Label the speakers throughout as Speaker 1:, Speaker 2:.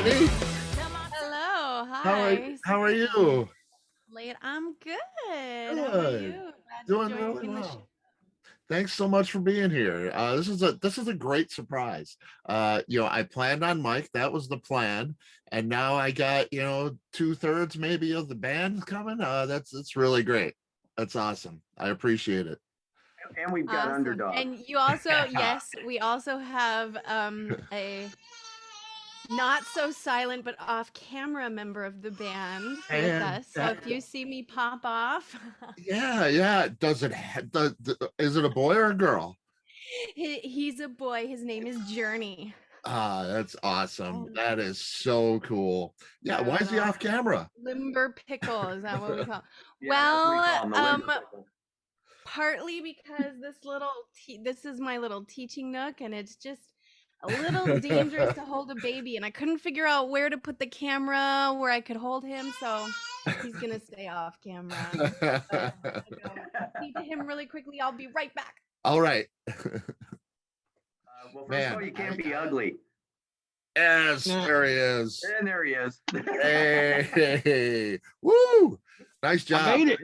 Speaker 1: Brittany.
Speaker 2: Hello,
Speaker 1: How are
Speaker 2: hi.
Speaker 1: how are
Speaker 2: Sorry
Speaker 1: you?
Speaker 2: late. I'm good. How about
Speaker 1: Good.
Speaker 2: you? Glad to
Speaker 1: Doing really
Speaker 2: join the show.
Speaker 1: well. Thanks so much for being here. This is a great surprise. I planned on Mike. That was the plan, and now I got two-thirds maybe of the band coming. That's really great. That's awesome. I appreciate it.
Speaker 3: And we've got
Speaker 2: Awesome.
Speaker 3: underdog.
Speaker 2: And you also, yes, we also have a not so silent but off-camera member of the band with
Speaker 1: And
Speaker 2: us. So if you see me pop off,
Speaker 1: yeah. Is it a boy or a girl?
Speaker 2: he's a boy. His name is Journey.
Speaker 1: That's awesome.
Speaker 2: Um,
Speaker 1: That is so cool. Yeah,
Speaker 2: our
Speaker 1: why is he
Speaker 2: little
Speaker 1: off camera?
Speaker 2: limber pickle, is that what we call?
Speaker 3: Yeah, that's what we call
Speaker 2: Well,
Speaker 3: them, the limber pickle.
Speaker 2: partly because this is my little teaching nook, and it's just a little dangerous to hold a baby, and I couldn't figure out where to put the camera where I could hold him, so he's gonna stay off camera. So I'm gonna go feed to him really quickly. I'll be right back.
Speaker 1: All right.
Speaker 3: Well, first of all,
Speaker 1: Man,
Speaker 3: you can't be ugly.
Speaker 1: yes, there he is.
Speaker 3: And there he is.
Speaker 1: Hey, woo! Nice
Speaker 4: I
Speaker 1: job.
Speaker 4: made it.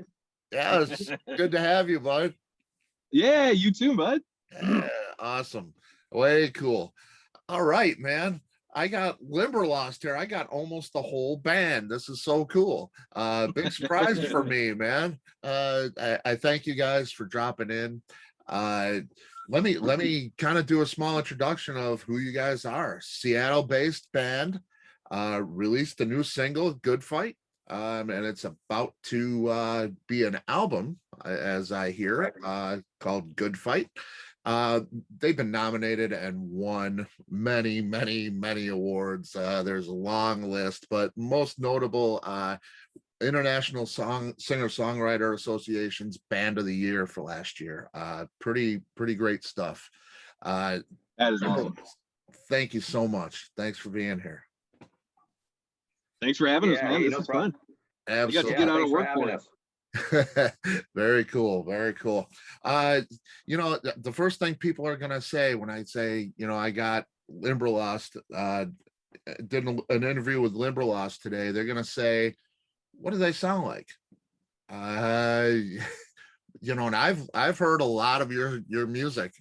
Speaker 1: Yeah, it's good to have you, bud.
Speaker 4: Yeah, you too, bud.
Speaker 1: Yeah, awesome. Way cool. All right, man. I got Limberlost here. I got almost the whole band. This is so cool. Big surprise for me, man. I thank you guys for dropping in. Let me kind of do a small introduction of who you guys are. Seattle-based band, released a new single, Good Fight. And it's about to be an album, as I hear it, called Good Fight. They've been nominated and won many awards. There's a long list, but most notable, International Singer-Songwriter Association's Band of the Year for last year. Pretty great stuff.
Speaker 4: That is awesome.
Speaker 1: Thank you so much. Thanks for being here.
Speaker 4: Thanks for having us, man. This is fun.
Speaker 1: Absolutely.
Speaker 4: You got to get out and work for us.
Speaker 1: Very cool. The first thing people are gonna say when I say, I got Limberlost, did an interview with Limberlost today, they're gonna say, what do they sound like? And I've heard a lot of your music.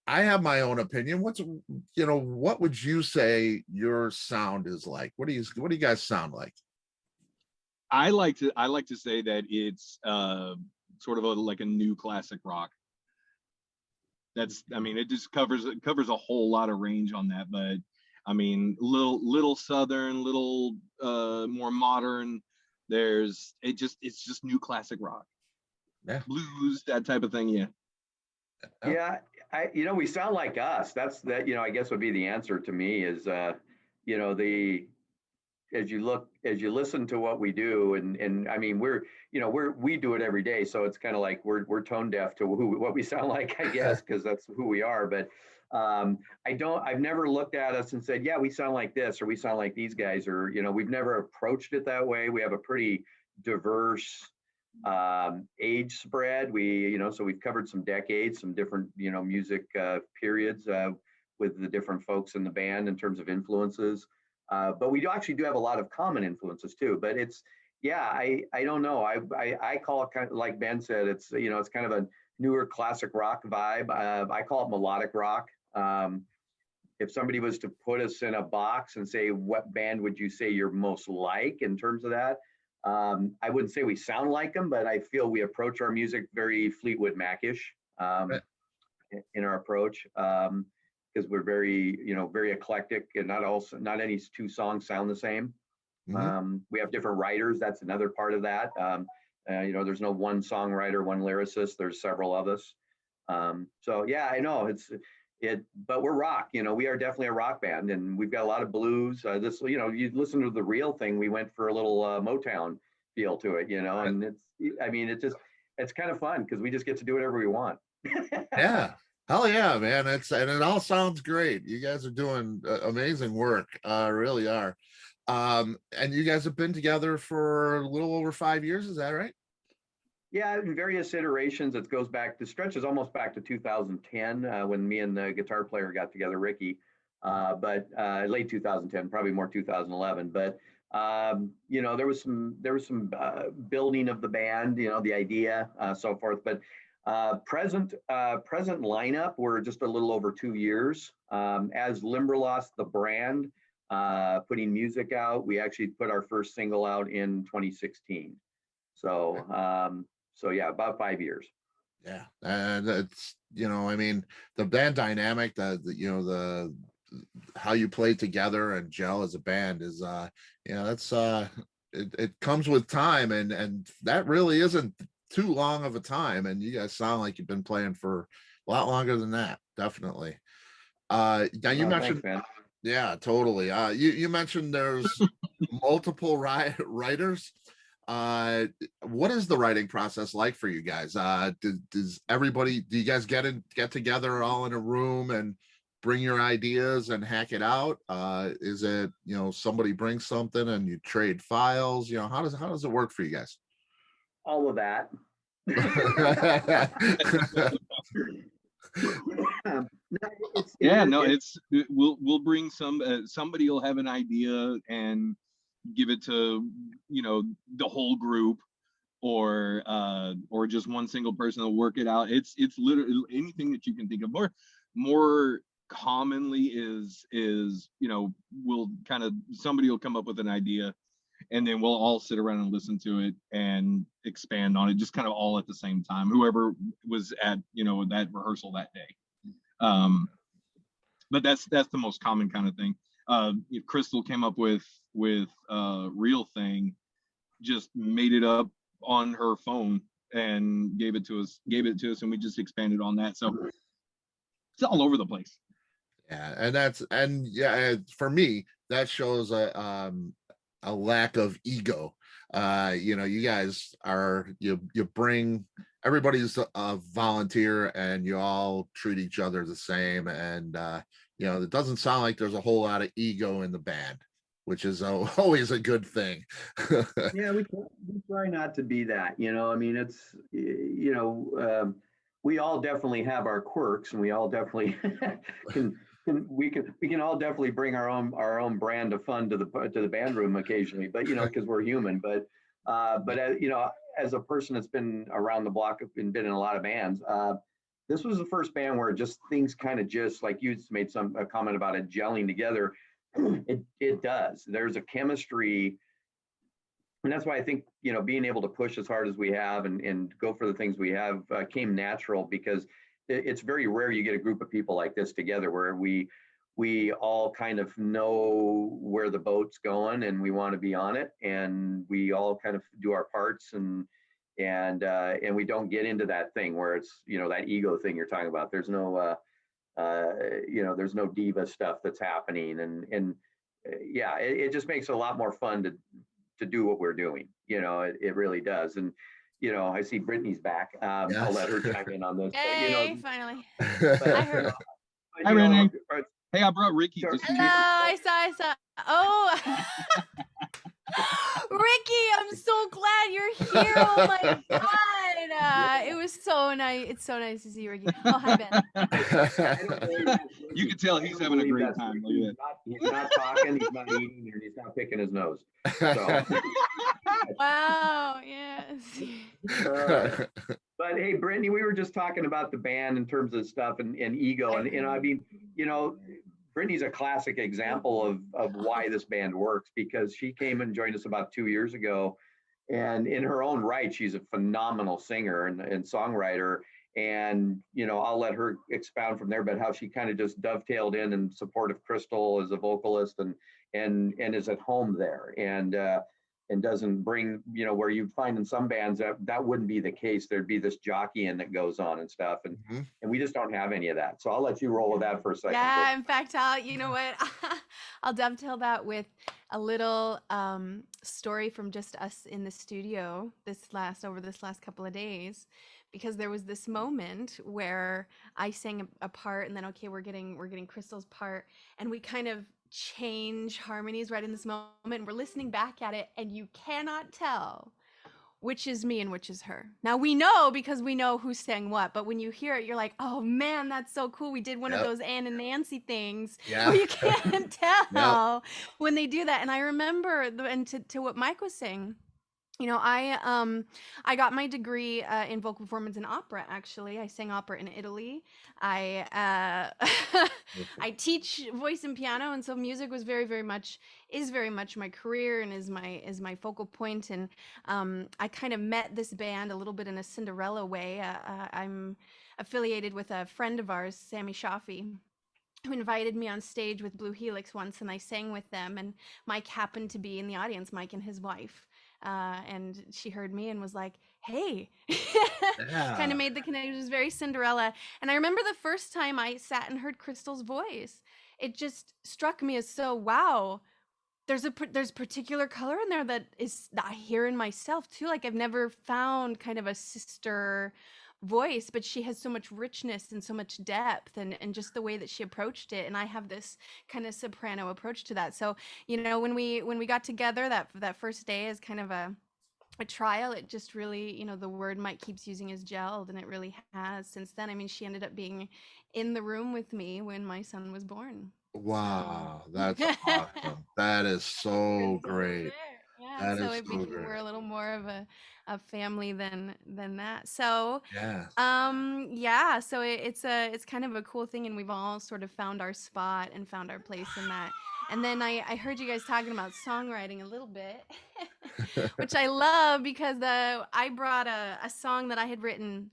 Speaker 1: I have my own opinion. What would you say your sound is like? What do you guys sound like?
Speaker 4: I like to say that it's sort of like a new classic rock. It just covers a whole lot of range on that, but I mean, little southern, little more modern. It's just new classic rock.
Speaker 1: Yeah.
Speaker 4: Blues, that type of thing. Yeah.
Speaker 3: Yeah, we sound like us. I guess would be the answer to me is, as you listen to what we do, and I mean, we do it every day. So it's kind of like we're tone deaf to what we sound like, I guess, because that's who we are. But I've never looked at us and said, yeah, we sound like this, or we sound like these guys, or, we've never approached it that way. We have a pretty diverse age spread. So we've covered some decades, some different, music periods with the different folks in the band in terms of influences. But we actually do have a lot of common influences too. But I don't know. I call it kind of like Ben said, it's kind of a newer classic rock vibe. I call it melodic rock. If somebody was to put us in a box and say, what band would you say you're most like in terms of that? I wouldn't say we sound like them, but I feel we approach our music very Fleetwood Mac-ish in our approach, because we're very eclectic, and not any two songs sound the same.
Speaker 1: Mm-hmm.
Speaker 3: We have different writers. That's another part of that. There's no one songwriter, one lyricist. There's several of us. So yeah, I know but we're rock. We are definitely a rock band, and we've got a lot of blues. You listen to the Real Thing. We went for a little Motown feel to it, and it's kind of fun because we just get to do whatever we want.
Speaker 1: Yeah. Hell yeah, man. And it all sounds great. You guys are doing amazing work. Really are. And you guys have been together for a little over 5 years. Is that right?
Speaker 3: Yeah, in various iterations. Stretches almost back to 2010 when me and the guitar player got together, Ricky. but late 2010, probably more 2011. But there was some building of the band, the idea, so forth. But present lineup, we're just a little over 2 years. As Limberlost, the brand, putting music out, we actually put our first single out in 2016. So yeah, about 5 years.
Speaker 1: Yeah, and it's I mean, the band dynamic, the how you play together and gel as a band is that's it comes with time, and that really isn't too long of a time, and you guys sound like you've been playing for a lot longer than that, definitely. Now you mentioned,
Speaker 3: thanks, man.
Speaker 1: yeah, totally. You mentioned there's multiple writers. What is the writing process like for you guys? Does everybody, do you guys get together all in a room and bring your ideas and hack it out? Is it, somebody brings something and you trade files? How does it work for you guys?
Speaker 3: All of that.
Speaker 4: We'll bring somebody will have an idea and give it to the whole group, or just one single person will work it out. It's literally anything that you can think of. More commonly is we'll somebody will come up with an idea, and then we'll all sit around and listen to it and expand on it, just kind of all at the same time, whoever was at that rehearsal that day. But that's the most common kind of thing. Crystal came up with Real Thing, just made it up on her phone and gave it to us, and we just expanded on that. So it's all over the place.
Speaker 1: Yeah, and for me, that shows a lack of ego. You guys are, you bring, everybody's a volunteer, and you all treat each other the same, and it doesn't sound like there's a whole lot of ego in the band, which is always a good thing.
Speaker 3: Yeah, we try not to be that. I mean, it's we all definitely have our quirks, and we all definitely we can all definitely bring our own brand of fun to the band room occasionally, but because we're human. But as a person that's been around the block and been in a lot of bands, this was the first band where just things kind of, just like you made a comment about it gelling together. It does. There's a chemistry, and that's why I think being able to push as hard as we have and go for the things we have came natural, because it's very rare you get a group of people like this together where we all kind of know where the boat's going and we want to be on it, and we all kind of do our parts, and we don't get into that thing where it's that ego thing you're talking about. There's no there's no diva stuff that's happening, and it just makes it a lot more fun to do what we're doing. It really does. And I see Brittany's back.
Speaker 1: Yes.
Speaker 3: I'll let her chime in on this.
Speaker 2: Hey, finally.
Speaker 3: I
Speaker 2: heard.
Speaker 4: Hi, Renee. Hey, I brought Ricky.
Speaker 2: Hello, I saw. Oh, Ricky, I'm so glad you're here. Oh my God. It was so nice. It's so nice to see you, Ricky. Oh, hi, Ben.
Speaker 4: You can tell he's having a great time.
Speaker 3: He's not talking, he's not eating, and he's not picking his nose. So.
Speaker 2: Wow, yes.
Speaker 3: But hey, Brittany, we were just talking about the band in terms of stuff and ego. And I mean, Brittany's a classic example of why this band works, because she came and joined us about 2 years ago. And in her own right, she's a phenomenal singer and songwriter. And, I'll let her expound from there, but how she kind of just dovetailed in support of Crystal as a vocalist and is at home there. And doesn't bring, where you'd find in some bands that wouldn't be the case. There'd be this jockeying that goes on and stuff. And we just don't have any of that. So I'll let you roll with that for a second.
Speaker 2: Yeah, in fact, you know what? I'll dovetail that with a little story from just us in the studio over this last couple of days, because there was this moment where I sang a part, and then, okay, we're getting Crystal's part, and we kind of change harmonies right in this moment. We're listening back at it, and you cannot tell which is me and which is her. Now we know because we know who sang what, but when you hear it, you're like, oh man, that's so cool. We did one of
Speaker 1: Yep.
Speaker 2: those Ann and Nancy things
Speaker 1: Yeah.
Speaker 2: where you can't tell
Speaker 1: Yep.
Speaker 2: when they do that. And I remember, and to what Mike was saying, you know, I got my degree in vocal performance and opera. Actually, I sang opera in Italy. I I teach voice and piano, and so music was very much my career and is my focal point. And I kind of met this band a little bit in a Cinderella way. I'm affiliated with a friend of ours, Sammy Shafi, who invited me on stage with Blue Helix once, and I sang with them. And Mike happened to be in the audience, Mike and his wife. And she heard me and was like, hey, kind
Speaker 1: Yeah.
Speaker 2: of made the connection. It was very Cinderella. And I remember the first time I sat and heard Crystal's voice, it just struck me as so, wow, there's particular color in there that I hear in myself too. Like I've never found kind of a sister voice, but she has so much richness and so much depth, and just the way that she approached it. And I have this kind of soprano approach to that. So, you know, when we got together that first day as kind of a trial, it just really, you know, the word Mike keeps using is gelled, and it really has since then. I mean, she ended up being in the room with me when my son was born.
Speaker 1: Wow, that's
Speaker 2: So
Speaker 1: awesome. That is so
Speaker 2: Crystal was
Speaker 1: great.
Speaker 2: there. Yeah,
Speaker 1: That
Speaker 2: so
Speaker 1: is
Speaker 2: it
Speaker 1: so
Speaker 2: became,
Speaker 1: great.
Speaker 2: we're a little more of a family than that. So
Speaker 1: Yeah.
Speaker 2: yeah, so it's kind of a cool thing, and we've all sort of found our spot and found our place in that. And then I heard you guys talking about songwriting a little bit, which I love because I brought a song that I had written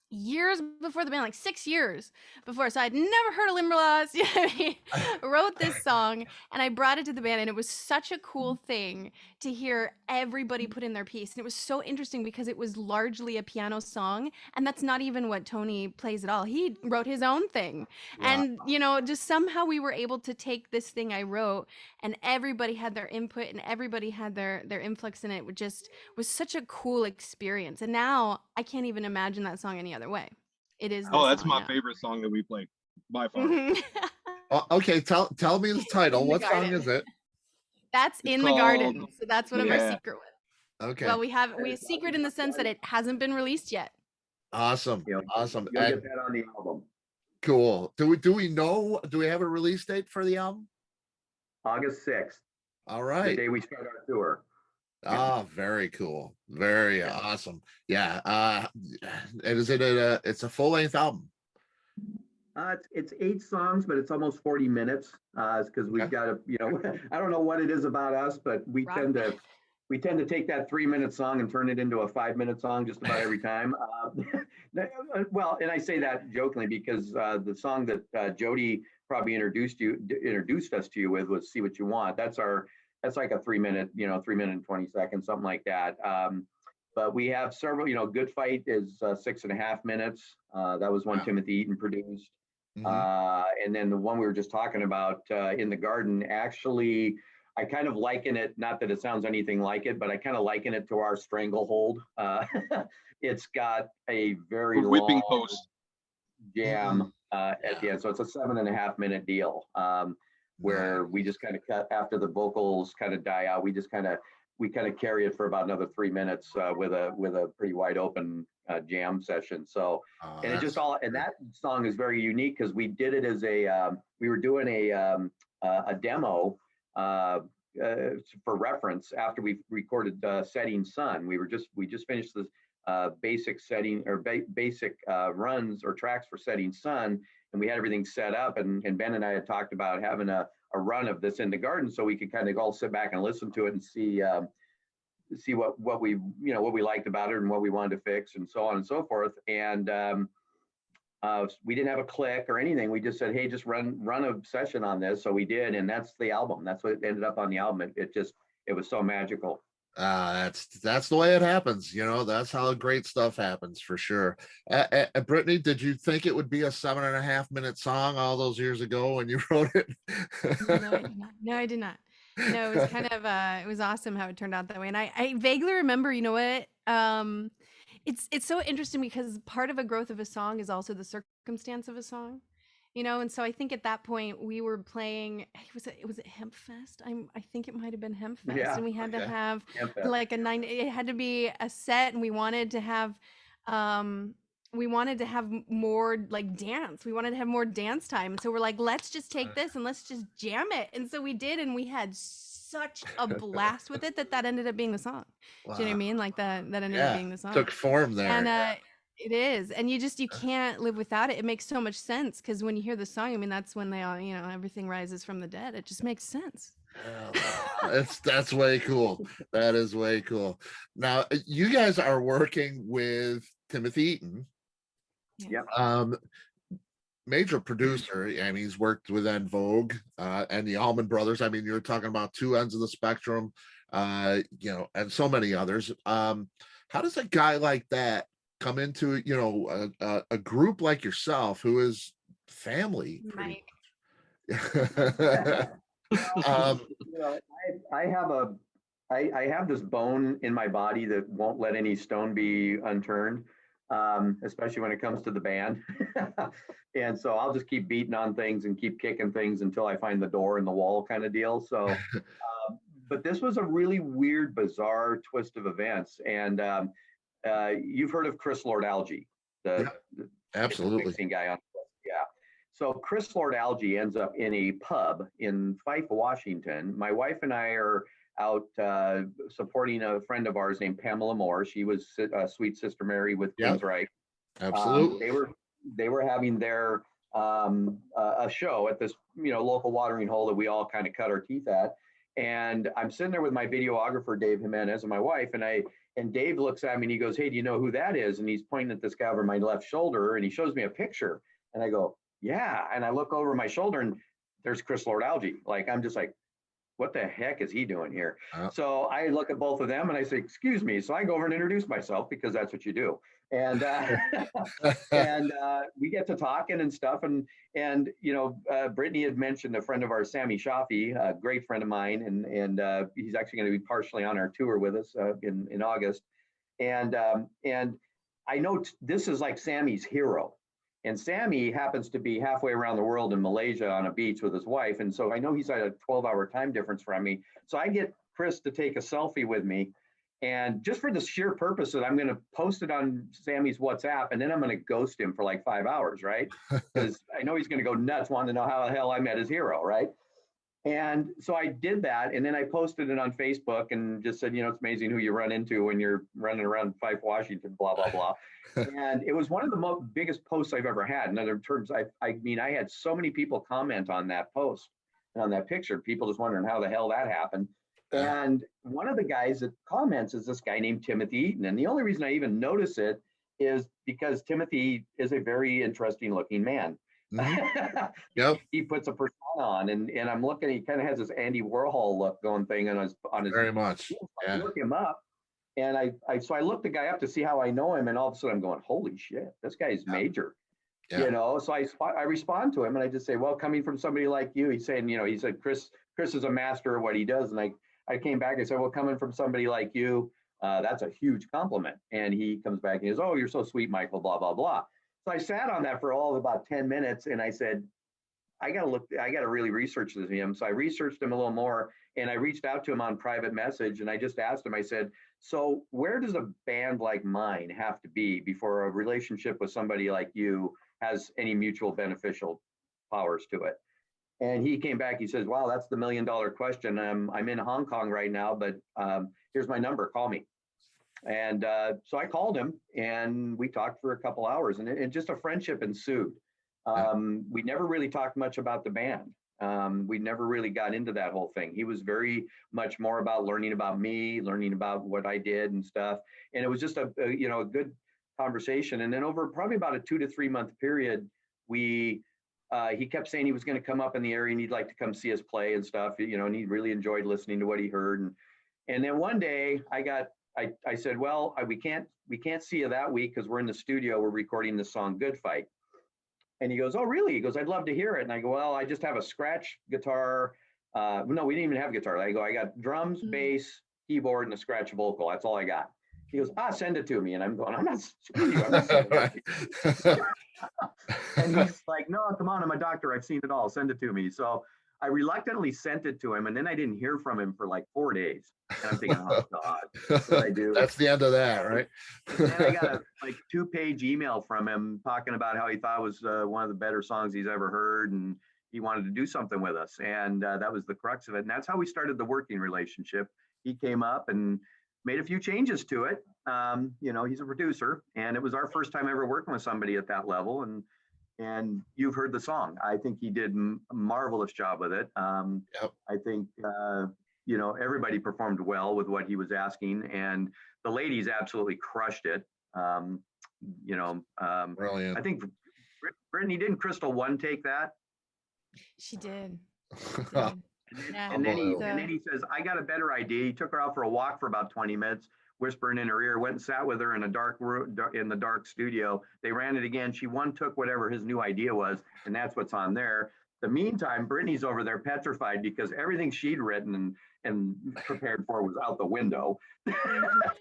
Speaker 2: years before the band, like 6 years before. So I'd never heard of Limberlost. You know what I mean? Wrote this song and I brought it to the band, and it was such a cool thing to hear everybody put in their piece. And it was so interesting because it was largely a piano song, and that's not even what Tony plays at all. He wrote his own thing.
Speaker 1: Wow.
Speaker 2: And, you know, just somehow we were able to take this thing I wrote, and everybody had their input and everybody had their influx in it. It just was such a cool experience. And now I can't even imagine that song any other way. It is the
Speaker 4: Oh, that's
Speaker 2: song
Speaker 4: my
Speaker 2: now.
Speaker 4: favorite song that we play by far.
Speaker 1: Okay, tell me the title.
Speaker 2: In the
Speaker 1: What song
Speaker 2: garden.
Speaker 1: is it?
Speaker 2: That's
Speaker 4: It's
Speaker 2: in the
Speaker 4: called,
Speaker 2: garden. So that's one of our
Speaker 4: yeah.
Speaker 2: secret ones.
Speaker 1: Okay.
Speaker 2: Well, we have a secret in the sense that it hasn't been released yet.
Speaker 1: Awesome.
Speaker 3: You know,
Speaker 1: Awesome.
Speaker 3: you'll
Speaker 1: And
Speaker 3: get that on the album.
Speaker 1: cool. Do we know, do we have a release date for the album?
Speaker 3: August 6th,
Speaker 1: All
Speaker 3: the
Speaker 1: right.
Speaker 3: day we start our tour.
Speaker 1: Ah, very cool. Very
Speaker 3: Yeah.
Speaker 1: awesome. Yeah. Is it it's a full-length album?
Speaker 3: It's 8 songs, but it's almost 40 minutes. Because we've
Speaker 1: Okay.
Speaker 3: got to, you know, I don't know what it is about us, but we
Speaker 2: Rock.
Speaker 3: tend to take that 3-minute song and turn it into a 5-minute song just about every time. Well, and I say that jokingly because the song that Jody probably introduced us to you with was "See What You Want." That's like a 3-minute, 3 minute and 20 seconds, something like that. But we have several. Good Fight is 6.5 minutes. That was one
Speaker 1: Wow.
Speaker 3: Timothy Eaton produced.
Speaker 1: Mhm.
Speaker 3: And then the one we were just talking about, In the Garden, actually, I kind of liken it, not that it sounds anything like it, but I kind of liken it to our Stranglehold. It's got a very
Speaker 4: A whipping
Speaker 3: long
Speaker 4: post.
Speaker 3: jam at the end. So it's a 7.5 minute deal, where
Speaker 1: Nice.
Speaker 3: we just kind of cut after the vocals kind of die out. We kind of carry it for about another 3 minutes with a pretty wide open jam session. So,
Speaker 1: Oh,
Speaker 3: and it just
Speaker 1: that's
Speaker 3: all, and that song is very unique because we did it as we were doing a demo for reference after we recorded Setting Sun. We just finished this basic setting or basic runs or tracks for Setting Sun, and we had everything set up. And Ben and I had talked about having a run of this in the garden so we could kind of all sit back and listen to it and see what we liked about it and what we wanted to fix and so on and so forth. And we didn't have a click or anything. We just said, hey, just run a session on this. So we did, and that's the album. That's what ended up on the album. It was so magical.
Speaker 1: that's the way it happens. That's how great stuff happens for sure. Brittany, did you think it would be a 7.5 minute song all those years ago when you wrote it?
Speaker 2: No, I did not. No, I did not. No, it was kind of it was awesome how it turned out that way. And I vaguely remember, you know what? It's so interesting because part of a growth of a song is also the circumstance of a song. you know. And so I think at that point we were playing, it was at Hemp Fest. I think it might have been Hemp Fest,
Speaker 3: Yeah.
Speaker 2: and we had to
Speaker 1: Okay.
Speaker 2: have
Speaker 3: Hemp Fest.
Speaker 2: like it had to be a set, and we wanted to have more like dance. We wanted to have more dance time. And so we're like, let's just take this and let's just jam it. And so we did, and we had such a blast with it that ended up being the song. Do you know what I
Speaker 1: Wow.
Speaker 2: mean? Like that ended up
Speaker 1: Yeah,
Speaker 2: being the song.
Speaker 1: took form there.
Speaker 2: And it is. And you can't live without it. It makes so much sense, because when you hear the song, I mean, that's when they all, you know, everything rises from the dead. It just makes sense.
Speaker 1: That's way cool. That is way cool. Now you guys are working with Timothy Eaton.
Speaker 3: Yep.
Speaker 1: Major producer, and he's worked with En Vogue and the Allman Brothers. I mean, you're talking about two ends of the spectrum, you know, and so many others. How does a guy like that come into, you know, a group like yourself who is family?
Speaker 2: Mike.
Speaker 3: You know, I have this bone in my body that won't let any stone be unturned, especially when it comes to the band. And so I'll just keep beating on things and keep kicking things until I find the door in the wall kind of deal. So, but this was a really weird, bizarre twist of events. And you've heard of Chris Lord-Alge, the
Speaker 1: Absolutely
Speaker 3: mixing guy on. Yeah. So Chris Lord-Alge ends up in a pub in Fife, Washington. My wife and I are out supporting a friend of ours named Pamela Moore. She was Sweet Sister Mary with Queensryche.
Speaker 1: Absolutely.
Speaker 3: They were having their a show at this, you know, local watering hole that we all kind of cut our teeth at. And I'm sitting there with my videographer Dave Jimenez and my wife, and Dave looks at me and he goes, "Hey, do you know who that is?" And he's pointing at this guy over my left shoulder, and he shows me a picture, and I go, "Yeah." And I look over my shoulder, and there's Chris Lord-Alge. Like, I'm just like, what the heck is he doing here? So I look at both of them and I say, "Excuse me." So I go over and introduce myself, because that's what you do. And and we get to talking and stuff. And you know, Brittany had mentioned a friend of ours, Sammy Shafi, a great friend of mine, and he's actually going to be partially on our tour with us in August. And I know this is like Sammy's hero. And Sammy happens to be halfway around the world in Malaysia on a beach with his wife. And so I know he's at a 12-hour time difference from me. So I get Chris to take a selfie with me. And just for the sheer purpose that I'm going to post it on Sammy's WhatsApp, and then I'm going to ghost him for like 5 hours, right? Because I know he's going to go nuts wanting to know how the hell I met his hero, right? And so I did that, and then I posted it on Facebook and just said, you know, it's amazing who you run into when you're running around Fife, Washington, blah, blah, blah. And it was one of the biggest posts I've ever had. In other terms, I mean, I had so many people comment on that post and on that picture, people just wondering how the hell that happened. And one of the guys that comments is this guy named Timothy Eaton. And the only reason I even notice it is because Timothy is a very interesting looking man.
Speaker 1: Mm-hmm. Yep.
Speaker 3: He puts a persona on, and I'm looking, he kind of has this Andy Warhol look going thing on his
Speaker 1: very much.
Speaker 3: I look him up, and I looked the guy up to see how I know him, and all of a sudden I'm going, holy shit, this guy's major. You know, so I respond to him and I just say, well, coming from somebody like you, he's saying, you know, he said Chris is a master of what he does. And I came back and said, well, coming from somebody like you, that's a huge compliment. And he comes back and he goes, oh, you're so sweet, Michael, blah, blah, blah. So I sat on that for all of about 10 minutes and I said, I got to really research this him. So I researched him a little more and I reached out to him on private message and I just asked him, I said, so where does a band like mine have to be before a relationship with somebody like you has any mutual beneficial powers to it? And he came back, he says, wow, that's the $1 million question. I'm in Hong Kong right now, but here's my number, call me. And so I called him and we talked for a couple hours and just a friendship ensued. We never really talked much about the band. We never really got into that whole thing. He was very much more about learning about me, learning about what I did and stuff. And it was just a good conversation. And then over probably about a 2 to 3 month period, he kept saying he was going to come up in the area and he'd like to come see us play and stuff, you know, and he really enjoyed listening to what he heard. And then one day I said, well, we can't see you that week because we're in the studio, we're recording the song Good Fight. And he goes, oh, really? He goes, I'd love to hear it. And I go, well, I just have a scratch guitar. No, we didn't even have guitar. I go, I got drums, bass, keyboard, and a scratch vocal. That's all I got. He goes, send it to me. And I'm going, I'm not screwing you. I'm not sending it to you. And he's like, like, no, come on, I'm a doctor. I've seen it all. Send it to me. So I reluctantly sent it to him, and then I didn't hear from him for like 4 days. And I'm thinking, oh God, what did I do?
Speaker 1: That's the end of that, right?
Speaker 3: And then I got a like 2-page email from him talking about how he thought it was one of the better songs he's ever heard, and he wanted to do something with us. And that was the crux of it. And that's how we started the working relationship. He came up and made a few changes to it. You know, he's a producer, and it was our first time ever working with somebody at that level. And you've heard the song. I think he did a marvelous job with it.
Speaker 1: Yep.
Speaker 3: I think, you know, everybody performed well with what he was asking, and the ladies absolutely crushed it. You know,
Speaker 1: Brilliant.
Speaker 3: I think Brittany, didn't Crystal One take that?
Speaker 2: She did. She did. Yeah.
Speaker 3: And then he says, I got a better idea. He took her out for a walk for about 20 minutes, whispering in her ear, went and sat with her in a dark room, in the dark studio. They ran it again. She took whatever his new idea was, and that's what's on there. The meantime, Brittany's over there petrified because everything she'd written and prepared for was out the window. And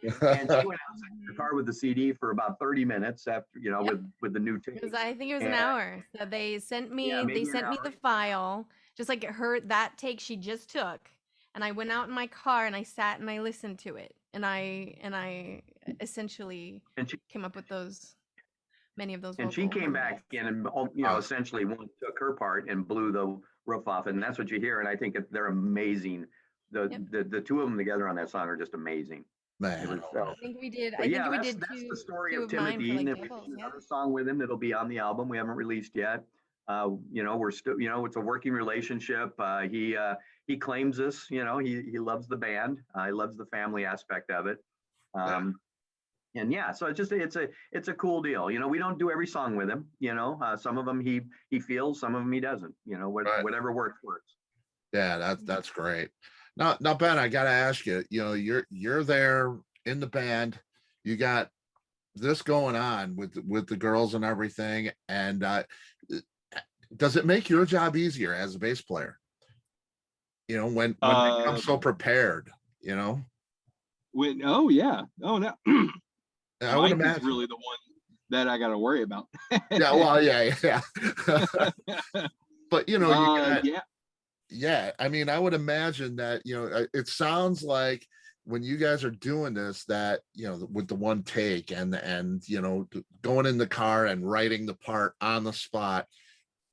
Speaker 3: she went outside in the car with the CD for about 30 minutes after, you know, with the new tape.
Speaker 2: I think it was an hour. So they sent me the file, just like that take she just took, and I went out in my car and I sat and I listened to it, and I essentially came up with many of those.
Speaker 3: And she came back in and, you know, essentially took her part and blew the roof off, and that's what you hear. And I think they're amazing. The two of them together on that song are just amazing.
Speaker 1: Man,
Speaker 2: I think we did.
Speaker 3: That's the story of Timothy Eaton. And we did another song with him that'll be on the album. We haven't released yet. You know, we're still, you know, it's a working relationship. He claims this. You know, he loves the band. He loves the family aspect of it. And yeah, so it's a cool deal. You know, we don't do every song with him. You know, some of them he feels, some of them he doesn't. You know, whatever works.
Speaker 1: Yeah, that's great. Now, Ben, I gotta ask you. You know, you're there in the band. You got this going on with the girls and everything. And does it make your job easier as a bass player? You know, when they come so prepared. You know.
Speaker 4: Oh yeah. Oh no.
Speaker 1: I would imagine.
Speaker 4: Mike is really the one that I got to worry about.
Speaker 1: Yeah, well, yeah. But you know, yeah. I mean, I would imagine that, you know, it sounds like when you guys are doing this, that, you know, with the one take and you know, going in the car and writing the part on the spot,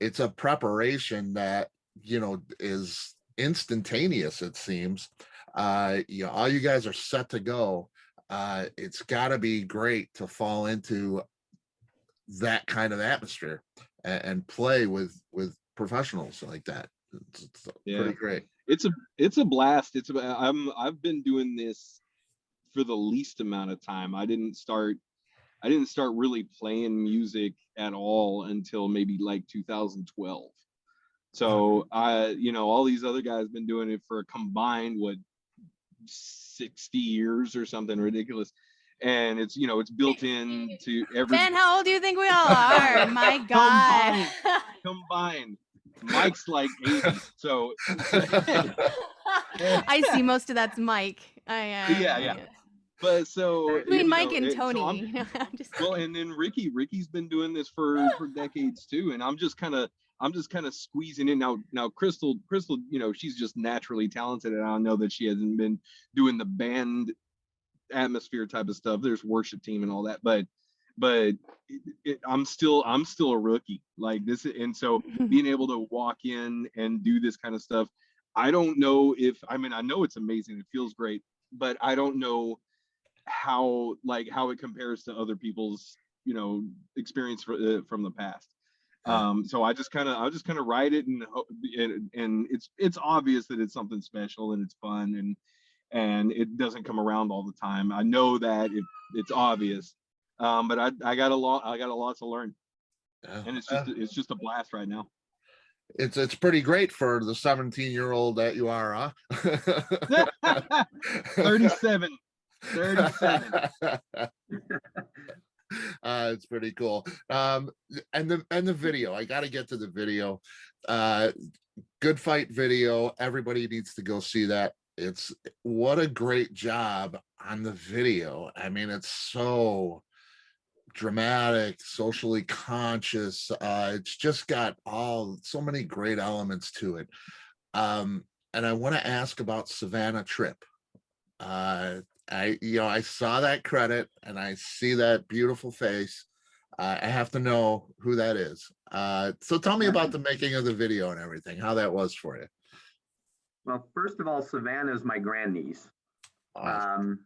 Speaker 1: it's a preparation that, you know, is instantaneous. It seems, you know, all you guys are set to go. It's got to be great to fall into that kind of atmosphere and play with professionals like that. It's pretty great.
Speaker 4: It's a blast. I've been doing this for the least amount of time. I didn't start really playing music at all until maybe like 2012. So you know, all these other guys been doing it for a combined 60 years or something ridiculous, and it's, you know, it's built into every.
Speaker 2: Ben, how old do you think we all are? My God.
Speaker 4: Combined. Mike's like 80, so
Speaker 2: I see most of that's Mike.
Speaker 4: Yeah. But so
Speaker 2: between Mike and Tony.
Speaker 4: Well, and then Ricky's been doing this for decades too, and I'm just kind of squeezing in now. Crystal, you know, she's just naturally talented, and I know that she hasn't been doing the band atmosphere type of stuff. There's worship team and all that, but I'm still a rookie like this, and so being able to walk in and do this kind of stuff, I don't know I know it's amazing, it feels great, but I don't know how it compares to other people's, you know, experience from the past. So I just kind of write it, and it's obvious that it's something special and it's fun, and it doesn't come around all the time. I know that it's obvious, but I got a lot to learn, and it's just a blast right now.
Speaker 1: It's pretty great for the 17-year-old that you are, huh?
Speaker 4: 37.
Speaker 1: It's pretty cool. And the video, I got to get to the video. Good Fight video. Everybody needs to go see that. What a great job on the video. I mean, it's so dramatic, socially conscious. It's just got so many great elements to it. And I want to ask about Savannah Tripp. I saw that credit and I see that beautiful face. I have to know who that is. So tell me about the making of the video and everything, how that was for you.
Speaker 3: Well, first of all, Savannah is my grandniece.
Speaker 1: Awesome.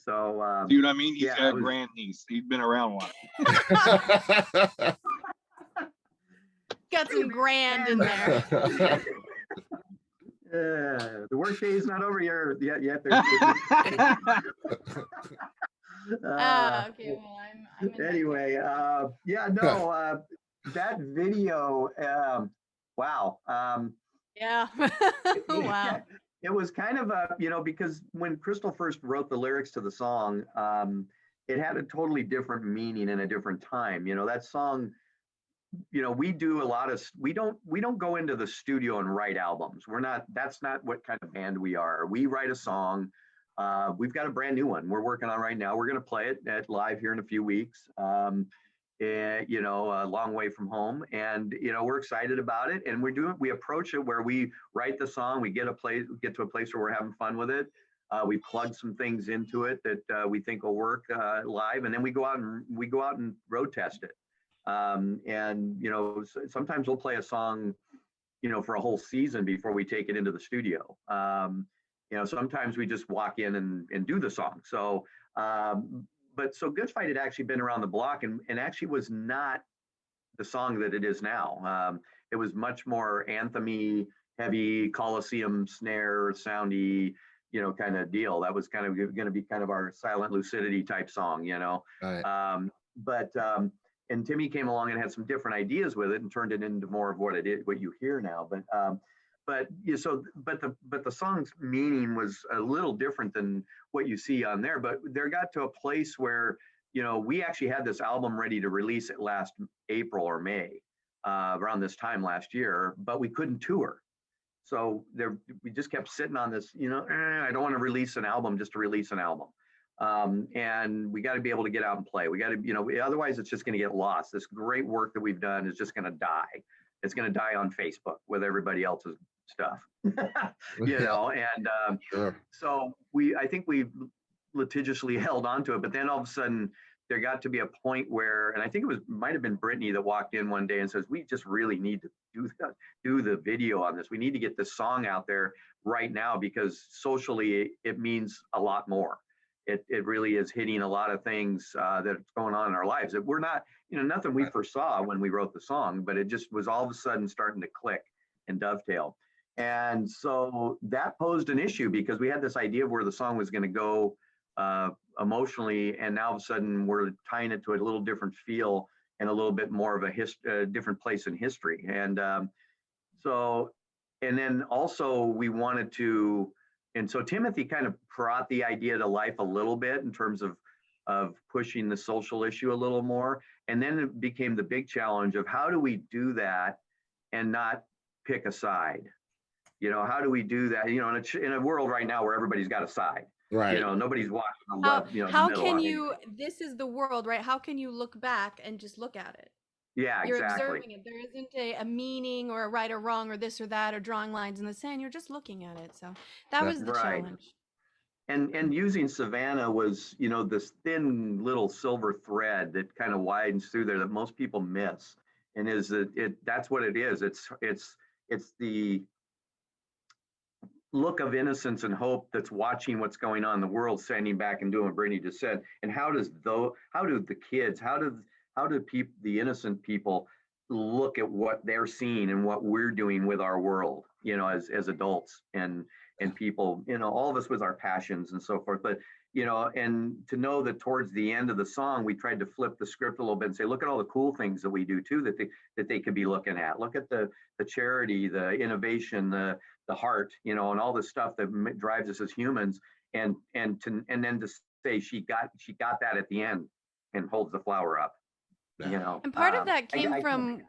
Speaker 4: See what I mean? He
Speaker 3: yeah,
Speaker 4: said grandniece. He's been around a while.
Speaker 2: Got some grand in there.
Speaker 3: The workday is not over yet.
Speaker 2: Okay, well, I'm in
Speaker 3: anyway, that video, wow.
Speaker 2: yeah. Wow.
Speaker 3: It was kind of a, because when Crystal first wrote the lyrics to the song, it had a totally different meaning and a different time. That song, we do a lot of, we don't go into the studio and write albums. That's not what kind of band we are. We write a song. We've got a brand new one we're working on right now. We're going to play it at live here in a few weeks. A long way from home, and we're excited about it, and we approach it where we write the song, we get to a place where we're having fun with it. We plug some things into it that we think will work live, and then we go out and road test it. Sometimes we'll play a song for a whole season before we take it into the studio. Sometimes we just walk in and do the song. So so Good Fight had actually been around the block and actually was not the song that it is now. It was much more anthem-y, heavy Coliseum snare, soundy, kind of deal. That was kind of going to be kind of our Silent Lucidity type song,
Speaker 1: Right.
Speaker 3: And Timmy came along and had some different ideas with it and turned it into more of what you hear now. But the song's meaning was a little different than what you see on there. But there got to a place where, we actually had this album ready to release it last April or May, around this time last year, but we couldn't tour. So we just kept sitting on this, I don't want to release an album just to release an album. And we got to be able to get out and play. We got to, otherwise it's just going to get lost. This great work that we've done is just going to die. It's going to die on Facebook with everybody else's stuff,
Speaker 1: Sure.
Speaker 3: So I think we litigiously held on to it, but then all of a sudden there got to be a point where, and I think might have been Brittany that walked in one day and says, we just really need to do the video on this. We need to get this song out there right now because socially it means a lot more. It really is hitting a lot of things that's going on in our lives that we're not, nothing we foresaw when we wrote the song, but it just was all of a sudden starting to click and dovetail. And so that posed an issue because we had this idea of where the song was going to go emotionally, and now all of a sudden we're tying it to a little different feel and a little bit more of a different place in history. And then also we wanted to, and so Timothy kind of brought the idea to life a little bit in terms of pushing the social issue a little more. And then it became the big challenge of how do we do that and not pick a side? How do we do that? In a world right now where everybody's got a side,
Speaker 1: right?
Speaker 3: Nobody's watching the left.
Speaker 2: How can you? This is the world, right? How can you look back and just look at it?
Speaker 3: Yeah,
Speaker 2: You're
Speaker 3: exactly.
Speaker 2: observing it. There isn't a meaning or a right or wrong or this or that or drawing lines in the sand. You're just looking at it. So that was the challenge.
Speaker 3: And using Savannah was, this thin little silver thread that kind of widens through there that most people miss, and that's what it is. It's the look of innocence and hope that's watching what's going on in the world, standing back and doing what Brittany just said. And how do the kids, the innocent people look at what they're seeing and what we're doing with our world, as adults and people, all of us with our passions and so forth. But, and to know that towards the end of the song, we tried to flip the script a little bit and say, look at all the cool things that we do too, that they could be looking at. Look at the charity, the innovation, the heart, and all the stuff that drives us as humans. And then to say she got that at the end and holds the flower up.
Speaker 2: And part of that came from,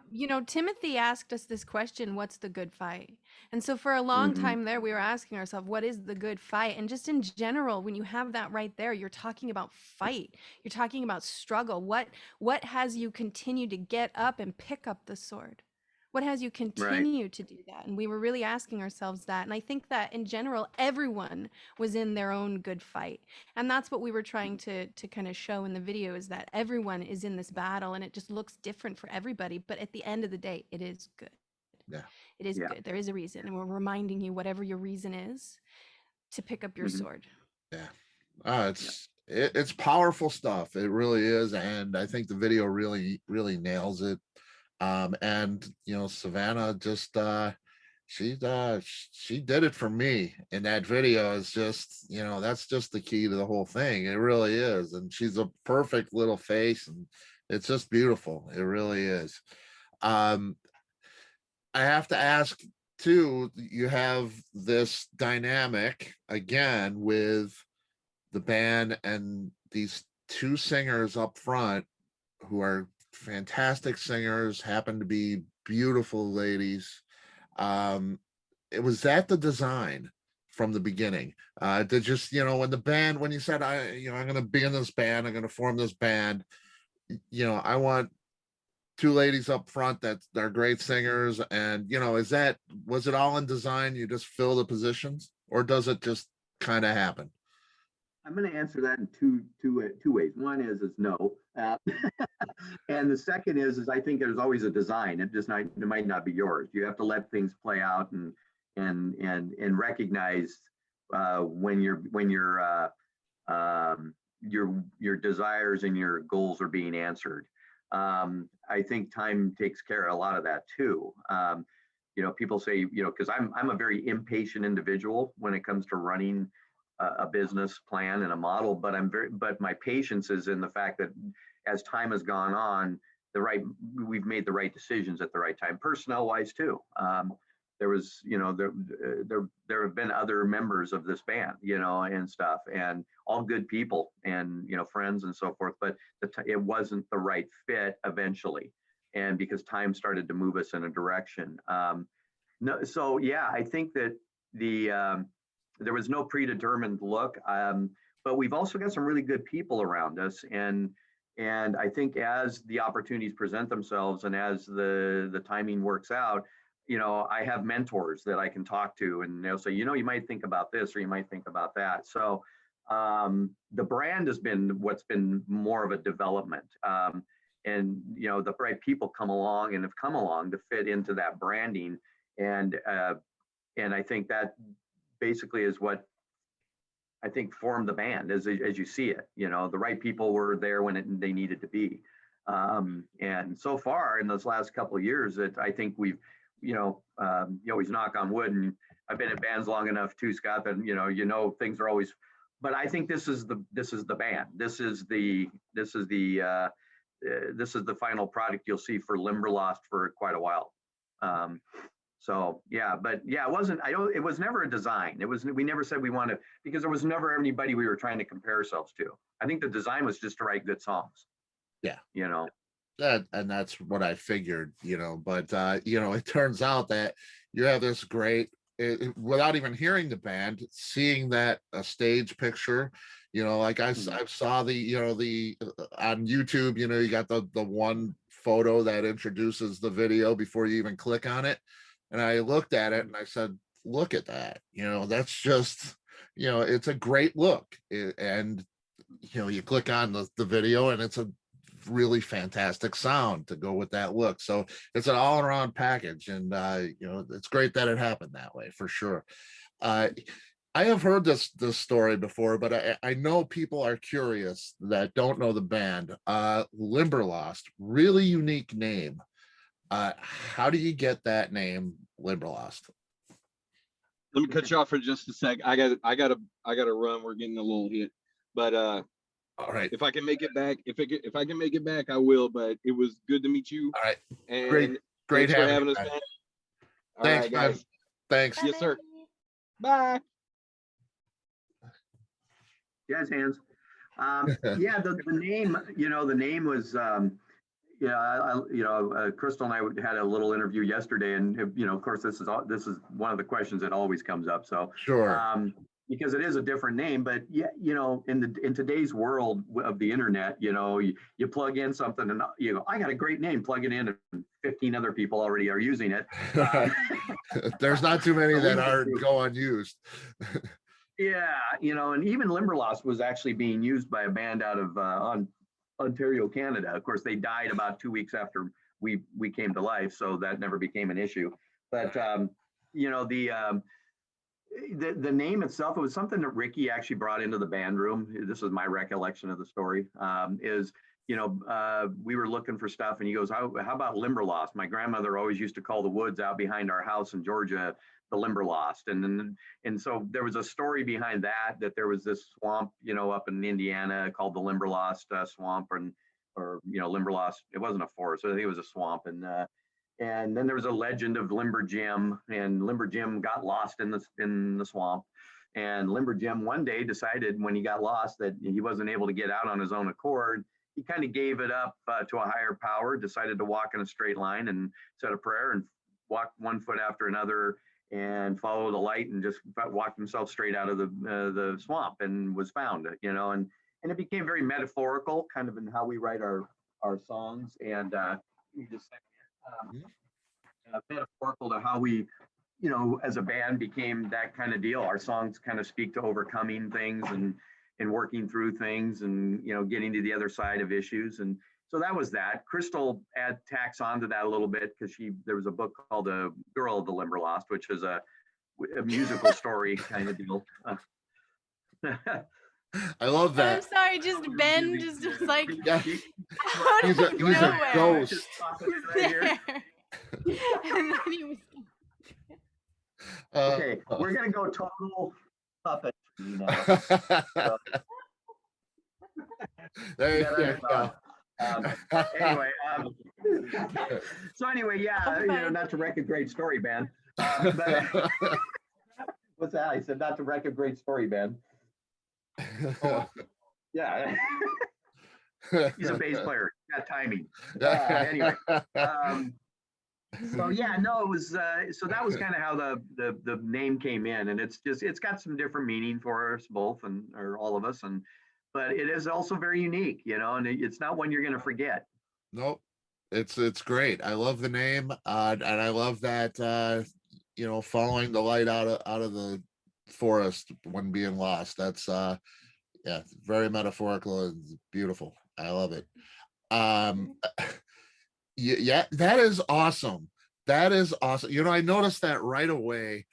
Speaker 2: Timothy asked us this question, what's the good fight? And so for a long
Speaker 3: Mhm.
Speaker 2: time there, we were asking ourselves, what is the good fight? And just in general, when you have that right there, you're talking about fight. You're talking about struggle. What has you continue to get up and pick up the sword? What has you
Speaker 3: Right.
Speaker 2: continue to do that? And we were really asking ourselves that. And I think that in general, everyone was in their own good fight. And that's what we were trying to kind of show in the video, is that everyone is in this battle and it just looks different for everybody. But at the end of the day, it is good.
Speaker 1: Yeah.
Speaker 2: It is
Speaker 3: Yeah.
Speaker 2: good. There is a reason. And we're reminding you, whatever your reason is, to pick up your
Speaker 3: Mhm.
Speaker 2: sword.
Speaker 1: Yeah.
Speaker 3: Yeah.
Speaker 1: It's powerful stuff. It really is. And I think the video really nails it. And you know, Savannah just she did it for me in that video. Is just, you know, that's just the key to the whole thing. It really is. And she's a perfect little face, and it's just beautiful. It really is. Um, I have to ask too, you have this dynamic again with the band and these two singers up front who are fantastic singers, happen to be beautiful ladies. Um, it was that the design from the beginning. To just, you know, when the band, when you said, I'm going to be in this band, I'm going to form this band, you know, I want two ladies up front that are great singers. And, you know, was it all in design? You just fill the positions, or does it just kind of happen?
Speaker 3: I'm going to answer that in two ways. One is no, and the second is I think there's always a design. It might not be yours. You have to let things play out and recognize when your desires and your goals are being answered. I think time takes care of a lot of that too. People say, because I'm a very impatient individual when it comes to running a business plan and a model, but my patience is in the fact that as time has gone on, we've made the right decisions at the right time, personnel wise too. There have been other members of this band, and stuff, and all good people and, friends and so forth, but it wasn't the right fit eventually. And because time started to move us in a direction. No, so yeah, I think that there was no predetermined look, but we've also got some really good people around us, and I think as the opportunities present themselves and as the timing works out, I have mentors that I can talk to, and they'll say, you might think about this or you might think about that. So the brand has been what's been more of a development, and the right people come along and have come along to fit into that branding, and I think that basically is what I think formed the band as you see it. The right people were there when they needed to be. And so far in those last couple of years, that I think we've, you always knock on wood, and I've been in bands long enough too, Scott, that things are always, but I think this is the band. This is the final product you'll see for Limberlost for quite a while. So yeah, but yeah, it was never a design. We never said we wanted, because there was never anybody we were trying to compare ourselves to. I think the design was just to write good songs.
Speaker 1: Yeah.
Speaker 3: And
Speaker 1: that's what I figured, but it turns out that you have this great, without even hearing the band, seeing that a stage picture, like I saw the on YouTube, you got the one photo that introduces the video before you even click on it. And I looked at it and I said, look at that, that's just, it's a great look. And, you click on the video and it's a really fantastic sound to go with that look. So it's an all around package. And, it's great that it happened that way for sure. I have heard this story before, but I know people are curious that don't know the band. Limberlost, really unique name. How do you get that name, Limberlost?
Speaker 4: Let me cut you off for just a sec. I gotta run. We're getting a little hit, but
Speaker 1: all right.
Speaker 4: If I can make it back, if I can make it back, I will. But it was good to meet you.
Speaker 1: All right.
Speaker 4: And
Speaker 1: great
Speaker 4: thanks for having
Speaker 1: you,
Speaker 4: us,
Speaker 1: man.
Speaker 4: man.
Speaker 1: Thanks,
Speaker 4: all right, guys.
Speaker 1: man. Thanks.
Speaker 4: Yes, sir. Bye.
Speaker 3: jazz hands. Yeah, the name, the name was, Yeah, Crystal and I had a little interview yesterday, and of course, this is one of the questions that always comes up. So,
Speaker 1: Sure.
Speaker 3: because it is a different name, but yeah, in today's world of the internet, you plug in something, and I got a great name, plug it in, and 15 other people already are using it.
Speaker 1: There's not too many that aren't go unused.
Speaker 3: Yeah, and even Limberlost was actually being used by a band out of Ontario, Canada. Of course, they died about 2 weeks after we came to life, so that never became an issue. But the name itself, it was something that Ricky actually brought into the band room. This is my recollection of the story. We were looking for stuff, and he goes, "How about Limberlost?" My grandmother always used to call the woods out behind our house in Georgia the Limberlost, and so there was a story behind that there was this swamp, up in Indiana called the Limberlost swamp, or Limberlost. It wasn't a forest, I think it was a swamp, and then there was a legend of Limber Jim, and Limber Jim got lost in the swamp, and Limber Jim one day decided when he got lost that he wasn't able to get out on his own accord. He kind of gave it up to a higher power, decided to walk in a straight line and said a prayer and walked one foot after another and followed the light and just walked himself straight out of the swamp and was found, and it became very metaphorical, kind of in how we write our songs, and we just metaphorical to how we, as a band became that kind of deal. Our songs kind of speak to overcoming things and working through things and, getting to the other side of issues. And so that was that. Crystal tacks onto that a little bit because there was a book called The Girl of the Limberlost, which is a musical story kind of deal.
Speaker 1: I love that.
Speaker 2: I'm sorry, just Ben just like
Speaker 1: Yeah.
Speaker 2: out
Speaker 1: He's
Speaker 2: of
Speaker 1: a
Speaker 2: nowhere.
Speaker 1: ghost.
Speaker 2: He's there. And then he was
Speaker 3: Okay, we're gonna go total puppet now.
Speaker 1: There you go.
Speaker 3: Anyway, yeah, not to wreck a great story, Ben. But what's that? I said not to wreck a great story, Ben. Oh, yeah. He's a bass player. Got timing. Anyway. So yeah, no, it was so that was kind of how the name came in, and it's got some different meaning for us both or all of us, but it is also very unique, and it's not one you're going to forget.
Speaker 1: Nope, it's great. I love the name, and I love that following the light out of the forest when being lost. That's very metaphorical and beautiful. I love it. Yeah, that is awesome. That is awesome. I noticed that right away.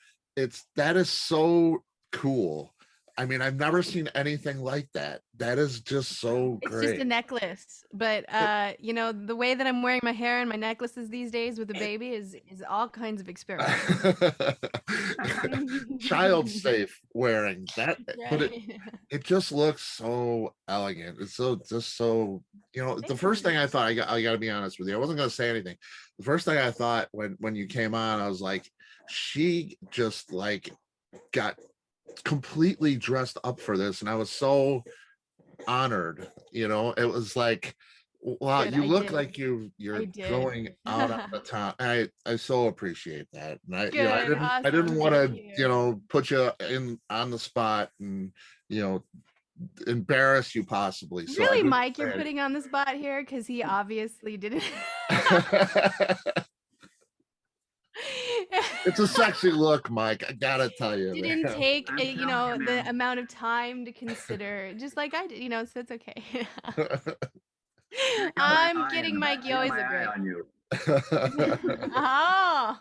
Speaker 1: That is so cool. I mean, I've never seen anything like that. That is just so great.
Speaker 2: It's just a necklace, but the way that I'm wearing my hair and my necklaces these days with the baby is all kinds of experiments.
Speaker 1: Child safe wearing that,
Speaker 2: Right.
Speaker 1: but it just looks so elegant. It's so the first thing I thought, I got to be honest with you, I wasn't going to say anything. The first thing I thought when you came on, I was like, she just like got completely dressed up for this, and I was so honored. It was like, wow,
Speaker 2: Good,
Speaker 1: you
Speaker 2: I
Speaker 1: look
Speaker 2: did.
Speaker 1: like you're going out on the top. I so appreciate that, and I didn't want to put you on the spot and embarrass you possibly. So
Speaker 2: really, Mike, you're putting on the spot here because he obviously didn't.
Speaker 1: It's a sexy look, Mike. I gotta tell you.
Speaker 2: Didn't take the amount of time to consider, just like I did. So it's okay. I'm kidding, Mike. You always look great. Oh,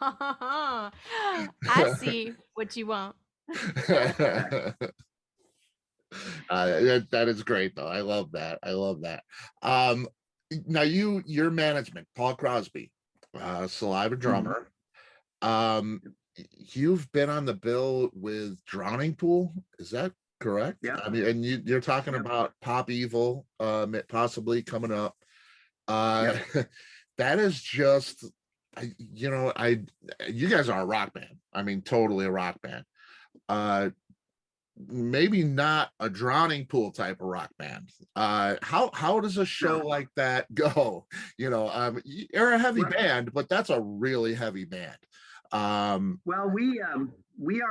Speaker 2: I see what you want.
Speaker 1: That is great, though. I love that. Now your management, Paul Crosby, Saliva drummer. You've been on the bill with Drowning Pool, is that correct?
Speaker 3: Yeah.
Speaker 1: I mean, and you're talking about Pop Evil possibly coming up. That is just, you guys are a rock band. I mean, totally a rock band. maybe not a drowning pool type of rock band. How does a show like that go? You're a heavy band, but that's a really heavy band.
Speaker 3: Well, we have a one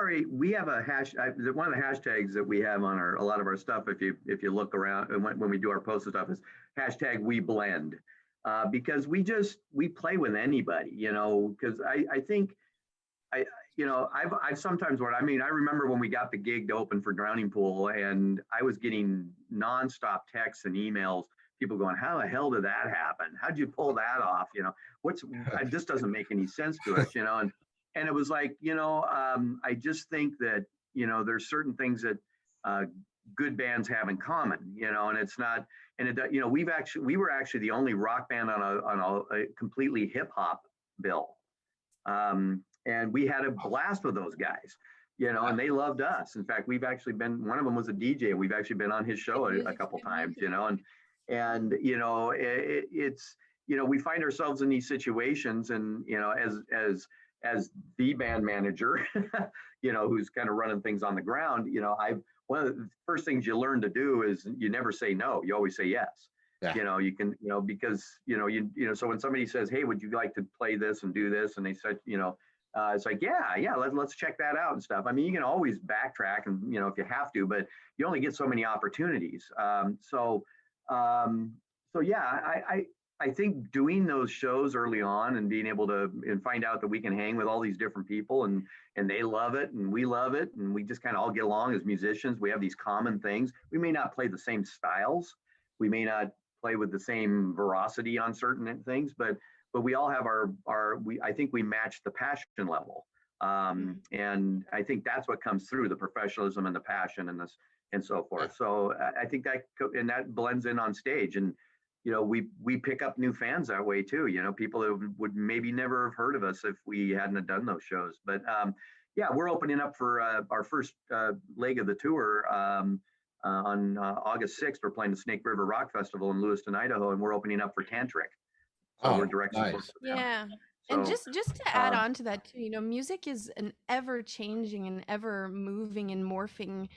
Speaker 3: of the hashtags that we have on a lot of our stuff. If you look around and when we do our post stuff is hashtag we blend, because we play with anybody, because I think I've sometimes I remember when we got the gig to open for Drowning Pool, and I was getting nonstop texts and emails, people going, how the hell did that happen? How'd you pull that off? This doesn't make any sense to us, and it was like, I just think that, there's certain things that good bands have in common, and it's not, and it, we were actually the only rock band on a completely hip hop bill. And we had a blast with those guys, and they loved us. In fact, we've actually been, one of them was a DJ, and we've actually been on his show a couple times, and it's, we find ourselves in these situations, and, as the band manager, who's kind of running things on the ground, one of the first things you learn to do is you never say no, you always say yes.
Speaker 1: Yeah.
Speaker 3: You can, because, so when somebody says, hey, would you like to play this and do this? And they said, it's like, yeah, let's check that out and stuff. I mean, you can always backtrack and, if you have to, but you only get so many opportunities. So yeah, I think doing those shows early on and being able to and find out that we can hang with all these different people and they love it and we love it. And we just kind of all get along as musicians. We have these common things. We may not play the same styles. We may not play with the same veracity on certain things, but we all have I think we match the passion level. And I think that's what comes through, the professionalism and the passion and so forth. So I think that blends in on stage, and, we pick up new fans that way too, people that would maybe never have heard of us if we hadn't have done those shows. But yeah, we're opening up for our first leg of the tour on August 6th. We're playing the Snake River Rock Festival in Lewiston, Idaho, and we're opening up for Tantric. So we're direct support.
Speaker 1: Nice.
Speaker 2: Yeah.
Speaker 3: So,
Speaker 2: And just to add on to that too, music is an ever changing and ever moving and morphing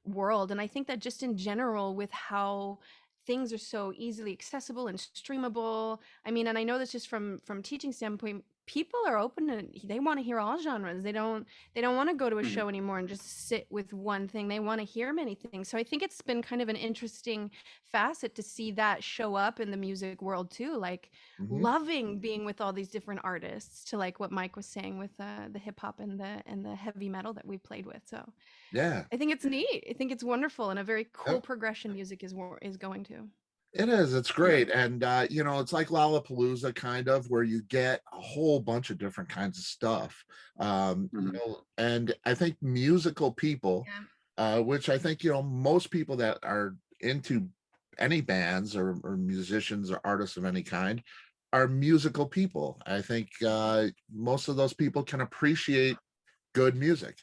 Speaker 2: world. And I think that just in general, with how things are so easily accessible and streamable, I mean, and I know this just from teaching standpoint, people are open to, they want to hear all genres. They don't want to go to a show anymore and just sit with one thing. They want to hear many things. So I think it's been kind of an interesting facet to see that show up in the music world too, like loving being with all these different artists, to like what Mike was saying with the hip hop and the heavy metal that we played with. So
Speaker 1: Yeah,
Speaker 2: I think it's neat. I think it's wonderful and a very cool progression music is going to.
Speaker 1: it is. It's great. And, it's like Lollapalooza kind of, where you get a whole bunch of different kinds of stuff. And I think musical people, which I think, most people that are into any bands or musicians or artists of any kind are musical people. I think most of those people can appreciate good music.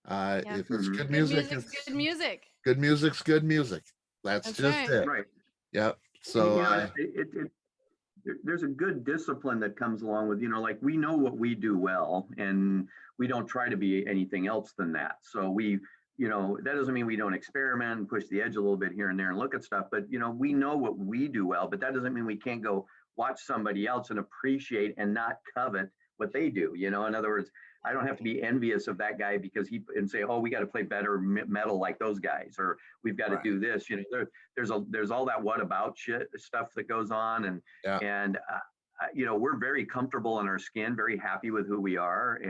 Speaker 1: If it's good music, it's
Speaker 2: good music.
Speaker 1: Good music's good music. That's just
Speaker 2: right.
Speaker 1: it.
Speaker 3: Right.
Speaker 1: Yep. So
Speaker 3: there's a good discipline that comes along with, like we know what we do well, and we don't try to be anything else than that. So we, that doesn't mean we don't experiment and push the edge a little bit here and there and look at stuff, but we know what we do well, but that doesn't mean we can't go watch somebody else and appreciate and not covet what they do. In other words, I don't have to be envious of that guy because and say, oh, we got to play better metal like those guys, or we've got to do this. There's all that what about shit stuff that goes on, and we're very comfortable in our skin, very happy with who we are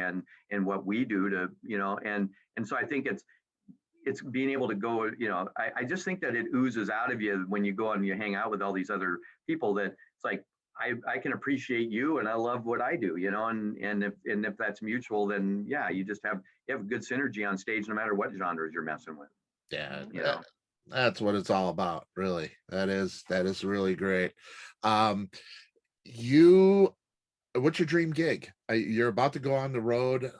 Speaker 3: and what we do to, and so I think it's being able to go, I just think that it oozes out of you when you go and you hang out with all these other people, that it's like, I can appreciate you and I love what I do, and if that's mutual, then yeah, you have good synergy on stage no matter what genres you're messing with.
Speaker 1: Yeah, that's what it's all about, really. That is really great. What's your dream gig? You're about to go on the road,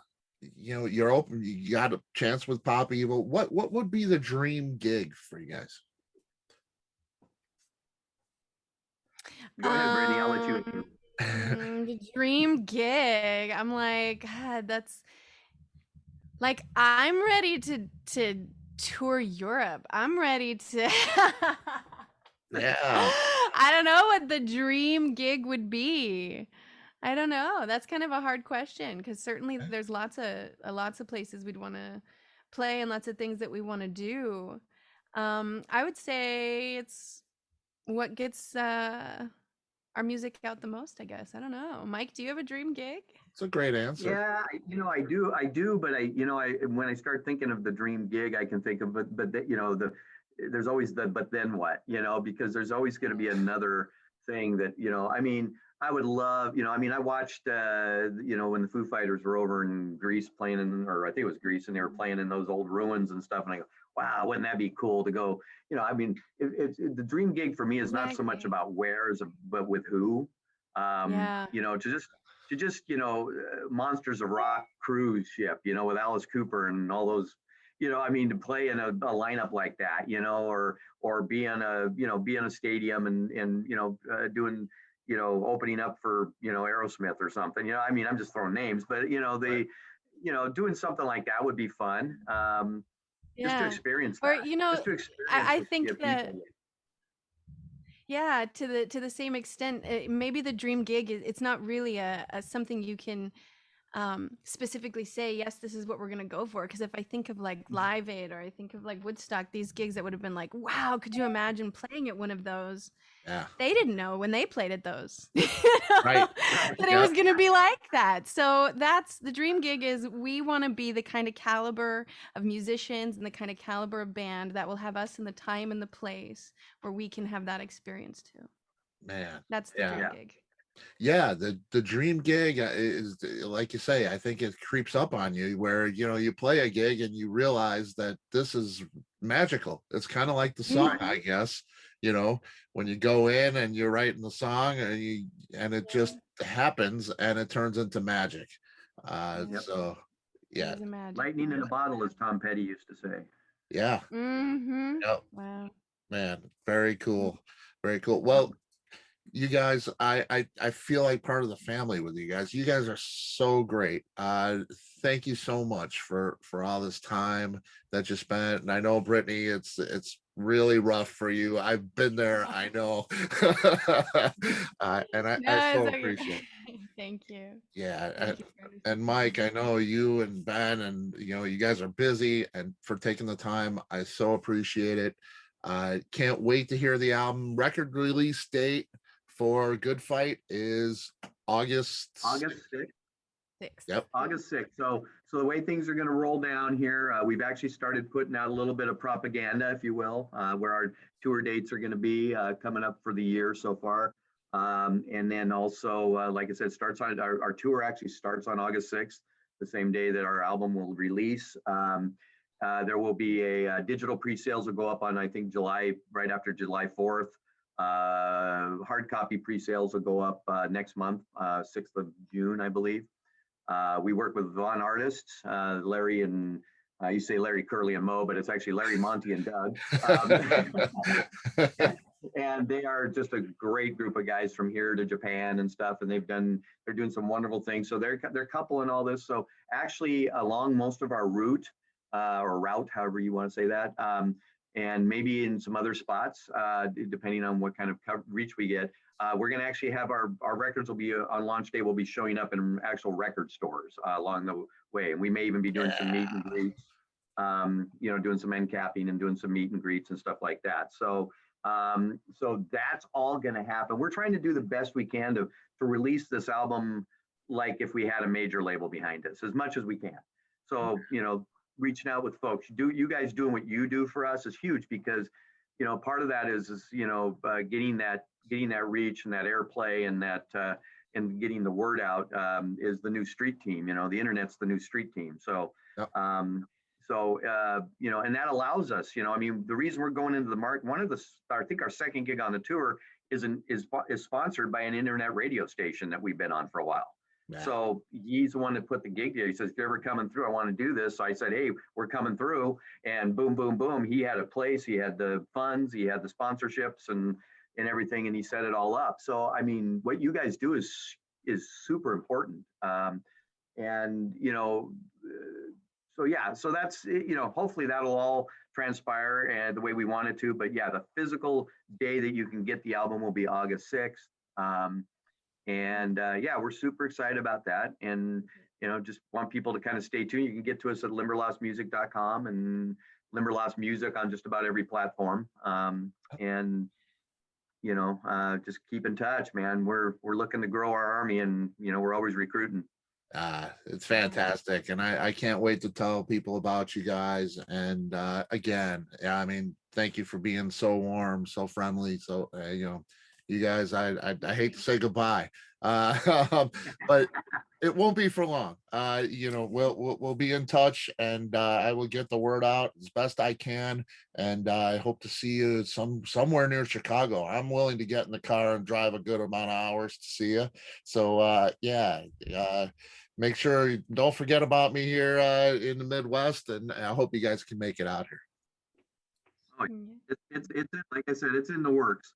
Speaker 1: you're open, you got a chance with Pop Evil. What would be the dream gig for you guys?
Speaker 3: Go ahead, Brittany. I'll let you.
Speaker 2: The dream gig. I'm like, God, that's like, I'm ready to tour Europe. I'm ready to.
Speaker 1: Yeah.
Speaker 2: I don't know what the dream gig would be. I don't know. That's kind of a hard question because certainly there's lots of places we'd want to play and lots of things that we want to do. I would say it's what gets our music out the most, I guess. I don't know. Mike, do you have a dream gig?
Speaker 1: It's a great answer.
Speaker 3: Yeah, I do, but when I start thinking of the dream gig, I can think of, there's always the, but then what, because there's always going to be another thing that, I would love, I watched, when the Foo Fighters were over in Greece playing or I think it was Greece, and they were playing in those old ruins and stuff. And I go, wow, wouldn't that be cool to go, the dream gig for me is not so much
Speaker 2: Exactly.
Speaker 3: about where, but with who,
Speaker 2: Yeah.
Speaker 3: Monsters of Rock cruise ship, with Alice Cooper and all those, to play in a lineup like that, or be in a stadium and doing, opening up for, Aerosmith or something, I'm just throwing names, but, doing something like that would be fun. Just to
Speaker 2: Yeah.
Speaker 3: experience
Speaker 2: Or,
Speaker 3: that, just to experience
Speaker 2: I
Speaker 3: with
Speaker 2: think that
Speaker 3: people.
Speaker 2: yeah, to the same extent, maybe the dream gig is it's not really a something you can specifically say, yes, this is what we're gonna go for. Because if I think of like Live Aid or I think of like Woodstock, these gigs that would have been like, wow, could you imagine playing at one of those?
Speaker 1: Yeah.
Speaker 2: They didn't know when they played at those,
Speaker 1: Right.
Speaker 2: that it
Speaker 1: Yeah.
Speaker 2: was gonna be like that. So that's the dream gig is we want to be the kind of caliber of musicians and the kind of caliber of band that will have us in the time and the place where we can have that experience too.
Speaker 1: Man.
Speaker 2: That's the
Speaker 1: Yeah.
Speaker 2: dream
Speaker 3: Yeah.
Speaker 2: gig.
Speaker 1: Yeah, the dream gig is like you say, I think it creeps up on you where you play a gig and you realize that this is magical. It's kind of like the song, I guess, when you go in and you're writing the song and it just happens and it turns into magic.
Speaker 2: Yep.
Speaker 1: So
Speaker 2: It
Speaker 1: yeah,
Speaker 2: is a magic.
Speaker 3: Lightning in a bottle, as Tom Petty used to say.
Speaker 1: yeah,
Speaker 2: Mm-hmm.
Speaker 1: yep,
Speaker 2: Wow.
Speaker 1: man, very cool, very cool. Well, you guys, I feel like part of the family with you guys. You guys are so great. Thank you so much for all this time that you spent. And I know, Brittany, it's really rough for you. I've been there, I know. And I
Speaker 2: No,
Speaker 1: so
Speaker 2: it's okay.
Speaker 1: appreciate it.
Speaker 2: Thank you.
Speaker 1: Yeah,
Speaker 2: Thank you for
Speaker 1: and Mike, I know you and Ben, and you guys are busy, and for taking the time, I so appreciate it. I can't wait to hear the album. Record release date for Good Fight is August.
Speaker 3: August 6th.
Speaker 2: 6.
Speaker 1: Yep.
Speaker 3: August 6th. So the way things are going to roll down here, we've actually started putting out a little bit of propaganda, if you will, where our tour dates are going to be coming up for the year so far. And then also, like I said, our tour actually starts on August 6th, the same day that our album will release. There will be a digital pre-sales will go up on, I think, right after July 4th. Hard copy pre-sales will go up next month, 6th of June, I believe. We work with Vaughn artists, Larry and you say Larry, Curly, and Mo, but it's actually Larry, Monty, and Doug. And they are just a great group of guys from here to Japan and stuff, and they're doing some wonderful things. So they're coupling all this. So actually, along most of our route, however you want to say that, and maybe in some other spots, depending on what kind of reach we get. We're going to actually have our records will be on launch day. Will be showing up in actual record stores along the way, and we may even be doing some meet and greets, doing some end capping and doing some meet and greets and stuff like that. So that's all going to happen. We're trying to do the best we can to release this album like if we had a major label behind us, as much as we can. So reaching out with folks, you guys doing what you do for us is huge, because part of that is getting that reach and that airplay and that and getting the word out is the new street team. The internet's the new street team. So
Speaker 1: Yep.
Speaker 3: and that allows us, the reason we're going into the market, I think our second gig on the tour is sponsored by an internet radio station that we've been on for a while.
Speaker 1: Yeah.
Speaker 3: So he's the one that put the gig there. He says, if you're ever coming through, I want to do this. So I said, hey, we're coming through. And boom, boom, boom. He had a place, he had the funds, he had the sponsorships and everything. And he set it all up. So, what you guys do is super important. So yeah, so that's, hopefully that'll all transpire and the way we want it to. But yeah, the physical day that you can get the album will be August 6th. Yeah, we're super excited about that. And, just want people to kind of stay tuned. You can get to us at limberlostmusic.com and Limberlost Music on just about every platform. Just keep in touch, man. We're looking to grow our army, and, we're always recruiting.
Speaker 1: It's fantastic, and I can't wait to tell people about you guys. And again, yeah, I mean, thank you for being so warm, so friendly. So you guys, I hate to say goodbye, but it won't be for long. We'll be in touch, and I will get the word out as best I can. And I hope to see you somewhere near Chicago. I'm willing to get in the car and drive a good amount of hours to see you. So make sure you don't forget about me here in the Midwest, and I hope you guys can make it out here.
Speaker 3: Oh, it's like I said, it's in the works.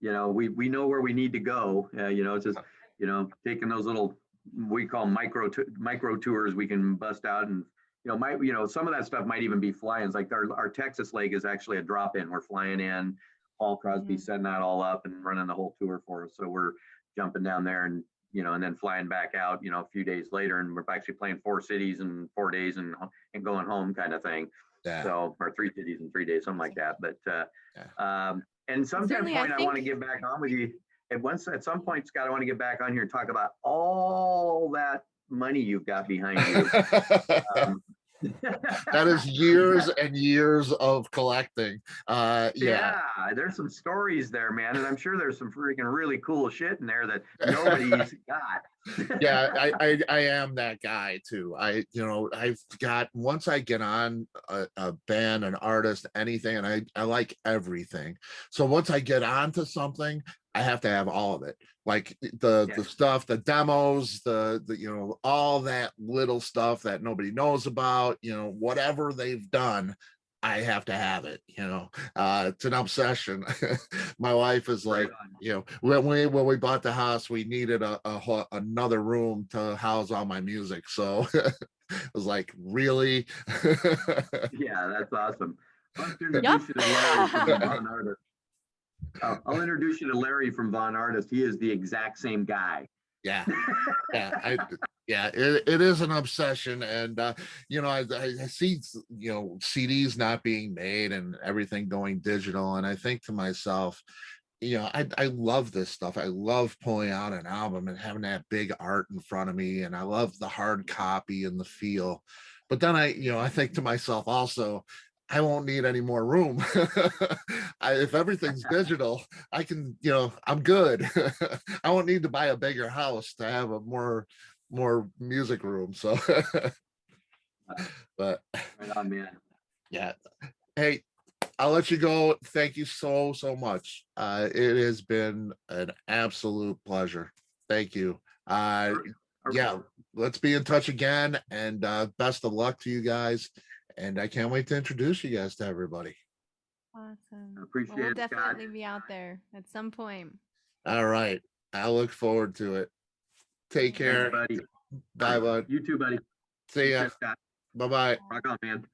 Speaker 3: We know where we need to go. It's just taking those little, we call micro tours we can bust out, and some of that stuff might even be fly-ins. Like our Texas leg is actually a drop-in. We're flying in. Paul Crosby setting that all up and running the whole tour for us. So we're jumping down there and then flying back out, a few days later, and we're actually playing 4 cities in 4 days and going home kind of thing.
Speaker 1: Yeah.
Speaker 3: So, or 3 cities in 3 days, something like that. But, and sometime point, I want to get back on with you. And at some point, Scott, I want to get back on here and talk about all that money you've got behind you.
Speaker 1: That is years and years of collecting.
Speaker 3: Yeah, there's some stories there, man, and I'm sure there's some freaking really cool shit in there that nobody's got.
Speaker 1: Yeah, I am that guy too. I've got, once I get on a band, an artist, anything, and I like everything. So once I get onto something, I have to have all of it. Like the stuff, the demos, the all that little stuff that nobody knows about, whatever they've done, I have to have it. It's an obsession. My wife is like, when we bought the house, we needed another room to house all my music. So I was like, really?
Speaker 3: Yeah, that's awesome. I'll introduce you to Larry from Von Artist. He is the exact same guy.
Speaker 1: Yeah. It is an obsession. And I see CDs not being made and everything going digital, and I think to myself, I love this stuff. I love pulling out an album and having that big art in front of me, and I love the hard copy and the feel. But then I think to myself also, I won't need any more room. If everything's digital, I can, I'm good. I won't need to buy a bigger house to have a more music room. So, but
Speaker 3: right on, man.
Speaker 1: Yeah. Hey, I'll let you go. Thank you so much. It has been an absolute pleasure. Thank you. Yeah, let's be in touch again, and best of luck to you guys. And I can't wait to introduce you guys to everybody.
Speaker 2: Awesome.
Speaker 3: Appreciate
Speaker 2: we'll
Speaker 3: it,
Speaker 2: definitely
Speaker 3: Scott.
Speaker 2: be out there at some point.
Speaker 1: All right. I look forward to it. Take care.
Speaker 3: Thanks, buddy.
Speaker 1: Bye, bud.
Speaker 3: You too, buddy.
Speaker 1: See ya.
Speaker 3: Scott.
Speaker 1: Bye-bye.
Speaker 3: Rock on, man.